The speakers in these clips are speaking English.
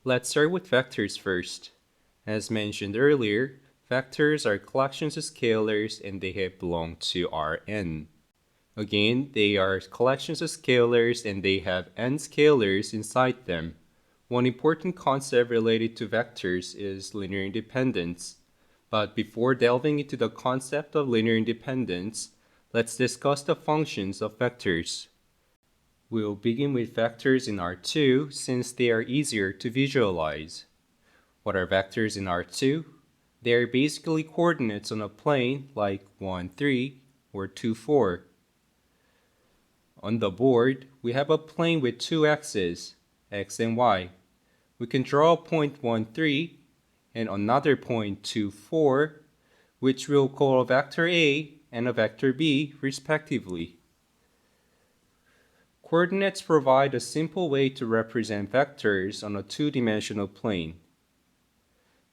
Let's start with vectors first. As mentioned earlier, vectors are collections of scalars and they belong to Rn. Again, they are collections of scalars and they have n scalars inside them. One important concept related to vectors is linear independence. But before delving into the concept of linear independence, let's discuss the functions of vectors. We'll begin with vectors in R2 since they are easier to visualize. What are vectors in R2? They are basically coordinates on a plane like 1, 3 or 2, 4. On the board, we have a plane with two axes, x and y. We can draw a point 1, 3 and another point 2, 4, which we'll call a vector A and a vector B respectively. Coordinates provide a simple way to represent vectors on a two-dimensional plane.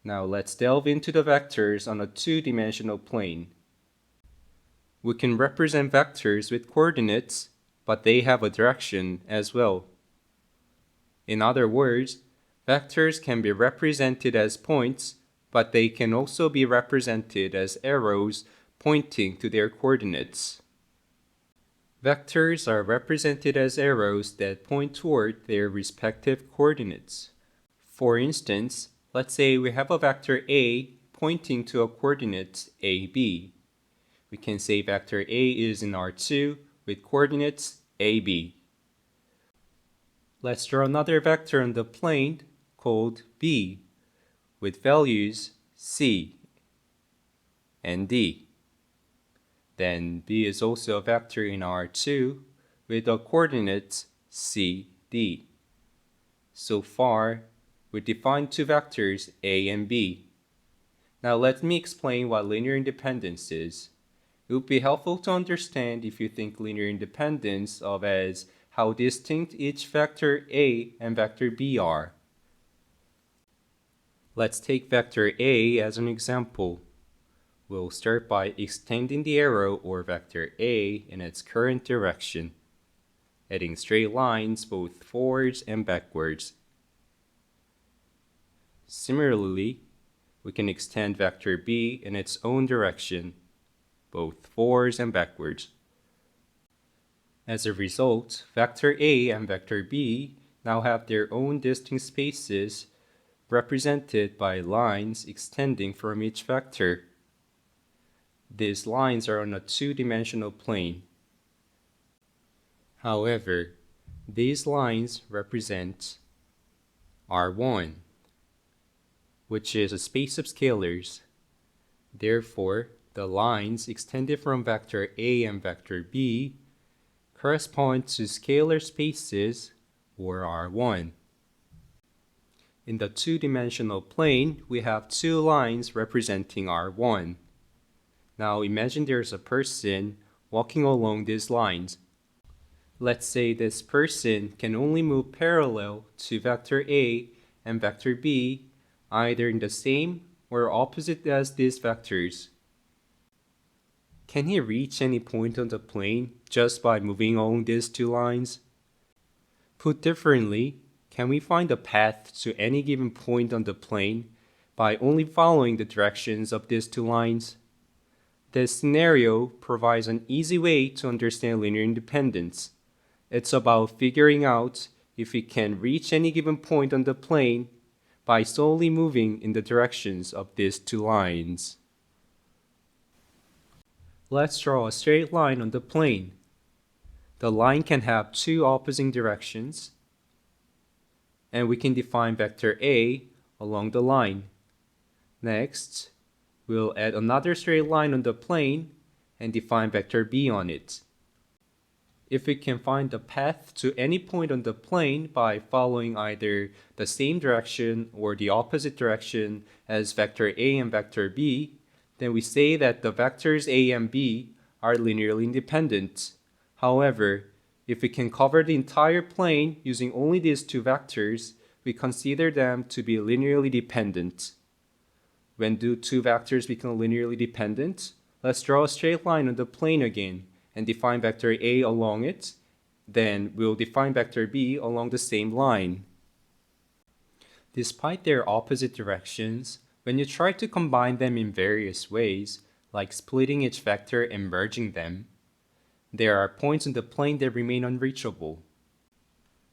Now let's delve into the vectors on a two-dimensional plane. We can represent vectors with coordinates, but they have a direction as well. In other words, vectors can be represented as points, but they can also be represented as arrows pointing to their coordinates. Vectors are represented as arrows that point toward their respective coordinates. For instance, let's say we have a vector A pointing to a coordinate AB. We can say vector A is in R2 with coordinates AB. Let's draw another vector on the plane called B with values C and D. Then B is also a vector in R2 with the coordinates C, D. So far, we defined two vectors A and B. Now let me explain what linear independence is. It would be helpful to understand if you think linear independence of as how distinct each vector A and vector B are. Let's take vector A as an example. We'll start by extending the arrow or vector A in its current direction, adding straight lines both forwards and backwards. Similarly, we can extend vector B in its own direction, both forwards and backwards. As a result, vector A and vector B now have their own distinct spaces represented by lines extending from each vector. These lines are on a two-dimensional plane. However, these lines represent R1, which is a space of scalars. Therefore, the lines extended from vector A and vector B correspond to scalar spaces, or R1. In the two-dimensional plane, we have two lines representing R1. Now imagine there's a person walking along these lines. Let's say this person can only move parallel to vector A and vector B, either in the same or opposite as these vectors. Can he reach any point on the plane just by moving along these two lines? Put differently, can we find a path to any given point on the plane by only following the directions of these two lines? This scenario provides an easy way to understand linear independence. It's about figuring out if we can reach any given point on the plane by solely moving in the directions of these two lines. Let's draw a straight line on the plane. The line can have two opposing directions, and we can define vector A along the line. Next, we'll add another straight line on the plane and define vector B on it. If we can find the path to any point on the plane by following either the same direction or the opposite direction as vector A and vector B, then we say that the vectors A and B are linearly independent. However, if we can cover the entire plane using only these two vectors, we consider them to be linearly dependent. When do two vectors become linearly dependent? Let's draw a straight line on the plane again and define vector A along it. Then we'll define vector B along the same line. Despite their opposite directions, when you try to combine them in various ways, like splitting each vector and merging them, there are points in the plane that remain unreachable.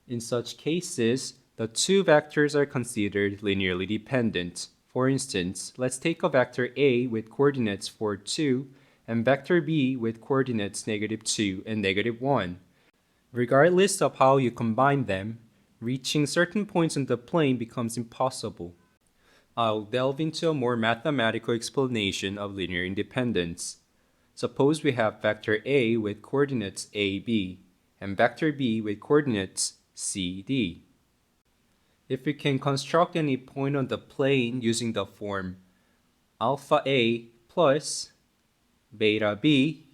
In such cases, the two vectors are considered linearly dependent. For instance, let's take a vector A with coordinates 4, 2, and vector B with coordinates -2 and -1. Regardless of how you combine them, reaching certain points in the plane becomes impossible. I'll delve into a more mathematical explanation of linear independence. Suppose we have vector A with coordinates A, B, and vector B with coordinates C, D. If we can construct any point on the plane using the form alpha A plus beta B,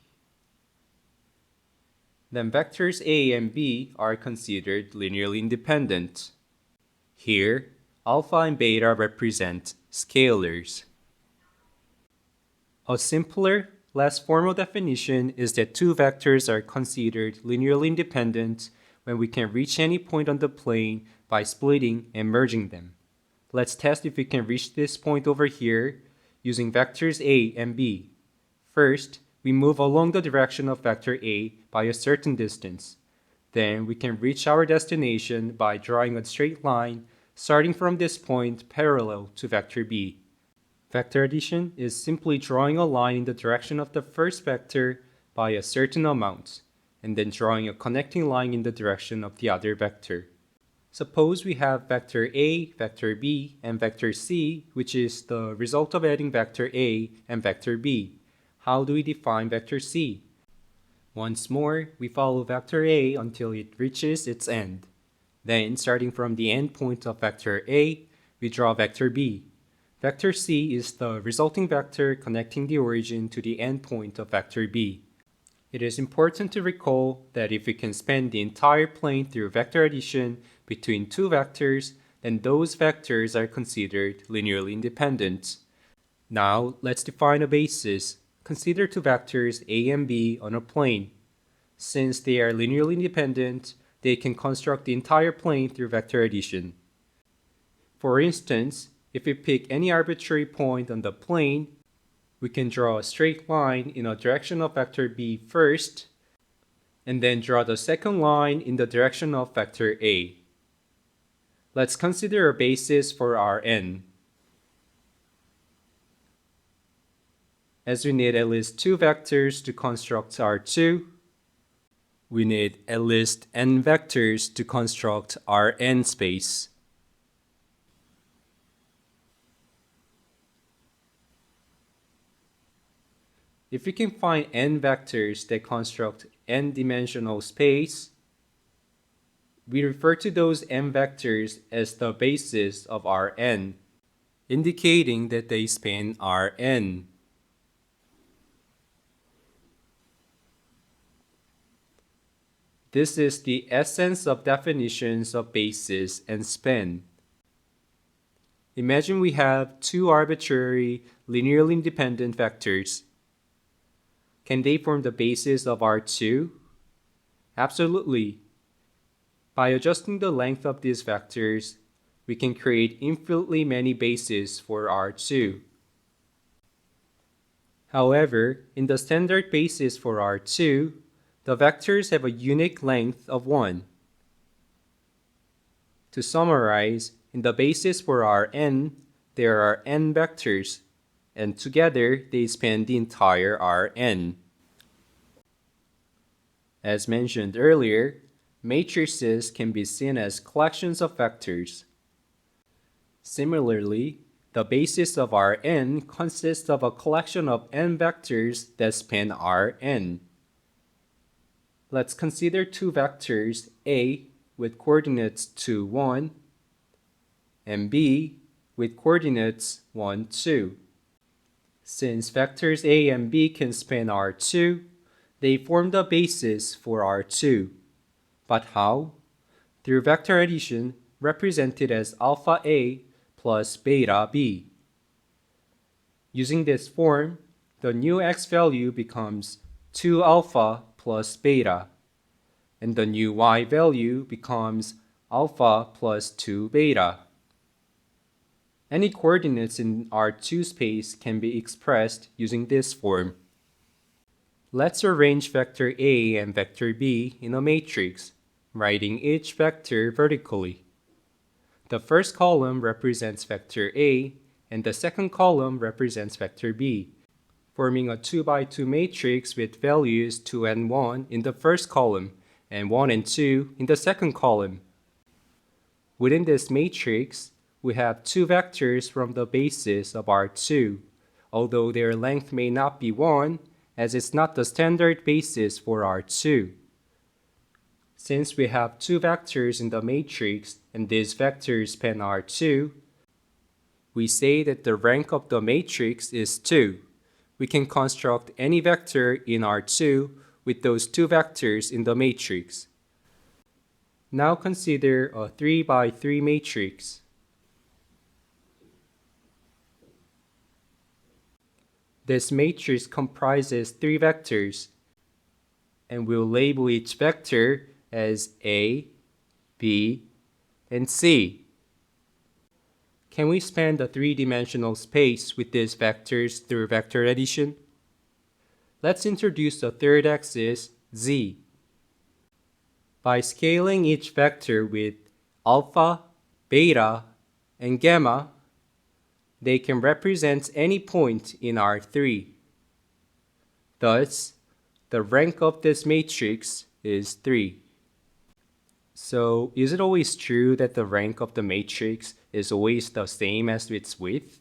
then vectors A and B are considered linearly independent. Here, alpha and beta represent scalars. A simpler, less formal definition is that two vectors are considered linearly independent when we can reach any point on the plane by splitting and merging them. Let's test if we can reach this point over here using vectors A and B. First, we move along the direction of vector A by a certain distance. Then we can reach our destination by drawing a straight line starting from this point parallel to vector B. Vector addition is simply drawing a line in the direction of the first vector by a certain amount, and then drawing a connecting line in the direction of the other vector. Suppose we have vector A, vector B, and vector C, which is the result of adding vector A and vector B. How do we define vector C? Once more, we follow vector A until it reaches its end. Then, starting from the end point of vector A, we draw vector B. Vector C is the resulting vector connecting the origin to the end point of vector B. It is important to recall that if we can span the entire plane through vector addition between two vectors, then those vectors are considered linearly independent. Now, let's define a basis. Consider two vectors A and B on a plane. Since they are linearly independent, they can construct the entire plane through vector addition. For instance, if we pick any arbitrary point on the plane, we can draw a straight line in a direction of vector B first, and then draw the second line in the direction of vector A. Let's consider a basis for our n. As we need at least two vectors to construct R2, we need at least n vectors to construct our n space. If we can find n vectors that construct n-dimensional space, we refer to those n vectors as the basis of Rn, indicating that they span Rn. This is the essence of definitions of basis and span. Imagine we have two arbitrary, linearly independent vectors. Can they form the basis of R2? Absolutely. By adjusting the length of these vectors, we can create infinitely many bases for R2. However, in the standard basis for R2, the vectors have a unique length of 1. To summarize, in the basis for Rn, there are n vectors, and together they span the entire Rn. As mentioned earlier, matrices can be seen as collections of vectors. Similarly, the basis of Rn consists of a collection of n vectors that span Rn. Let's consider two vectors A with coordinates 2, 1, and B with coordinates 1, 2. Since vectors A and B can span R2, they form the basis for R2. But how? Through vector addition represented as alpha A plus beta B. Using this form, the new x value becomes 2 alpha plus beta, and the new y value becomes alpha plus 2 beta. Any coordinates in R2 space can be expressed using this form. Let's arrange vector A and vector B in a matrix, writing each vector vertically. The first column represents vector A, and the second column represents vector B, forming a 2 by 2 matrix with values 2 and 1 in the first column and 1 and 2 in the second column. Within this matrix, we have two vectors from the basis of R2, although their length may not be 1, as it's not the standard basis for R2. Since we have two vectors in the matrix and these vectors span R2, we say that the rank of the matrix is 2. We can construct any vector in R2 with those two vectors in the matrix. Now consider a 3 by 3 matrix. This matrix comprises 3 vectors, and we'll label each vector as A, B, and C. Can we span the 3-dimensional space with these vectors through vector addition? Let's introduce a third axis, Z. By scaling each vector with alpha, beta, and gamma, they can represent any point in R3. Thus, the rank of this matrix is 3. So, is it always true that the rank of the matrix is always the same as its width?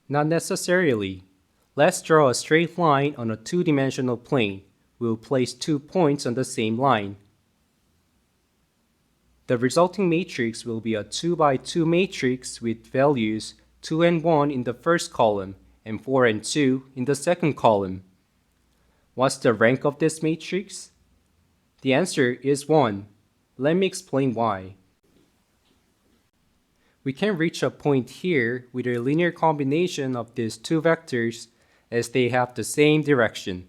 Not necessarily. Let's draw a straight line on a 2-dimensional plane. We'll place 2 points on the same line. The resulting matrix will be a 2 by 2 matrix with values 2 and 1 in the first column and 4 and 2 in the second column. What's the rank of this matrix? The answer is 1. Let me explain why. We can reach a point here with a linear combination of these two vectors as they have the same direction.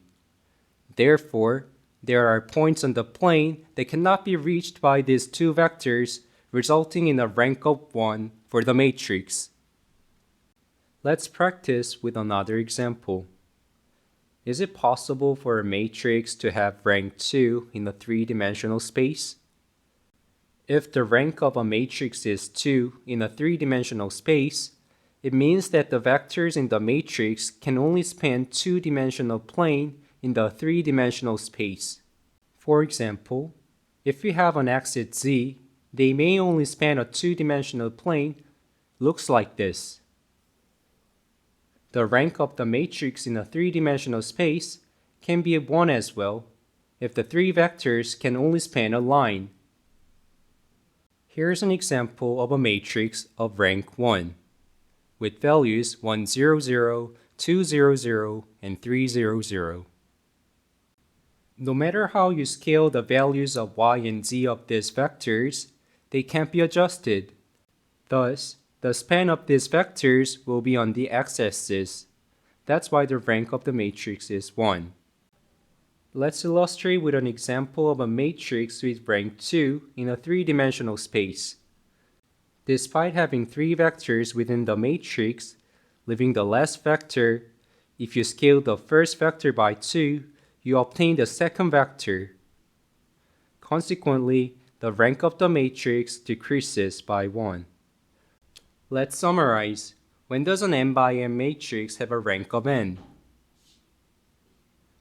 Therefore, there are points on the plane that cannot be reached by these two vectors, resulting in a rank of 1 for the matrix. Let's practice with another example. Is it possible for a matrix to have rank 2 in a 3-dimensional space? If the rank of a matrix is 2 in a 3-dimensional space, it means that the vectors in the matrix can only span 2-dimensional plane in the 3-dimensional space. For example, if we have an axis Z, they may only span a 2-dimensional plane. Looks like this. The rank of the matrix in a 3-dimensional space can be 1 as well, if the 3 vectors can only span a line. Here's an example of a matrix of rank 1, with values 1, 0, 0, 2, 0, 0, and 3, 0, 0. No matter how you scale the values of y and z of these vectors, they can't be adjusted. Thus, the span of these vectors will be on the x-axis. That's why the rank of the matrix is 1. Let's illustrate with an example of a matrix with rank 2 in a 3-dimensional space. Despite having 3 vectors within the matrix, leaving the last vector, if you scale the first vector by 2, you obtain the second vector. Consequently, the rank of the matrix decreases by 1. Let's summarize. When does an n by n matrix have a rank of n?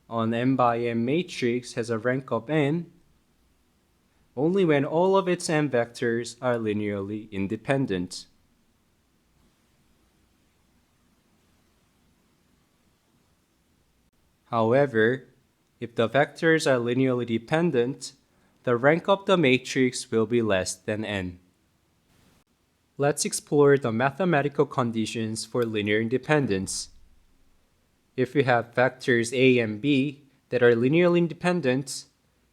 An n by n matrix has a rank of n only when all of its n vectors are linearly independent. However, if the vectors are linearly dependent, the rank of the matrix will be less than n. Let's explore the mathematical conditions for linear independence. If we have vectors a and b that are linearly independent,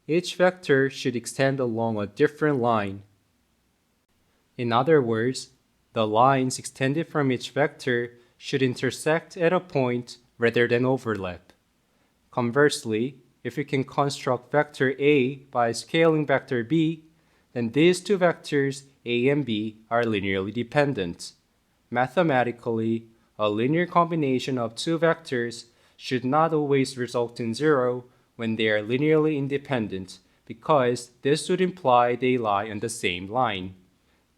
each vector should extend along a different line. In other words, the lines extended from each vector should intersect at a point rather than overlap. Conversely, if we can construct vector a by scaling vector b, then these two vectors a and b are linearly dependent. Mathematically, a linear combination of two vectors should not always result in zero when they are linearly independent, because this would imply they lie on the same line.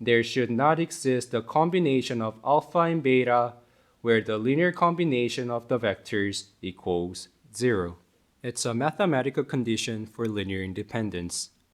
There should not exist a combination of alpha and beta where the linear combination of the vectors equals zero. It's a mathematical condition for linear independence.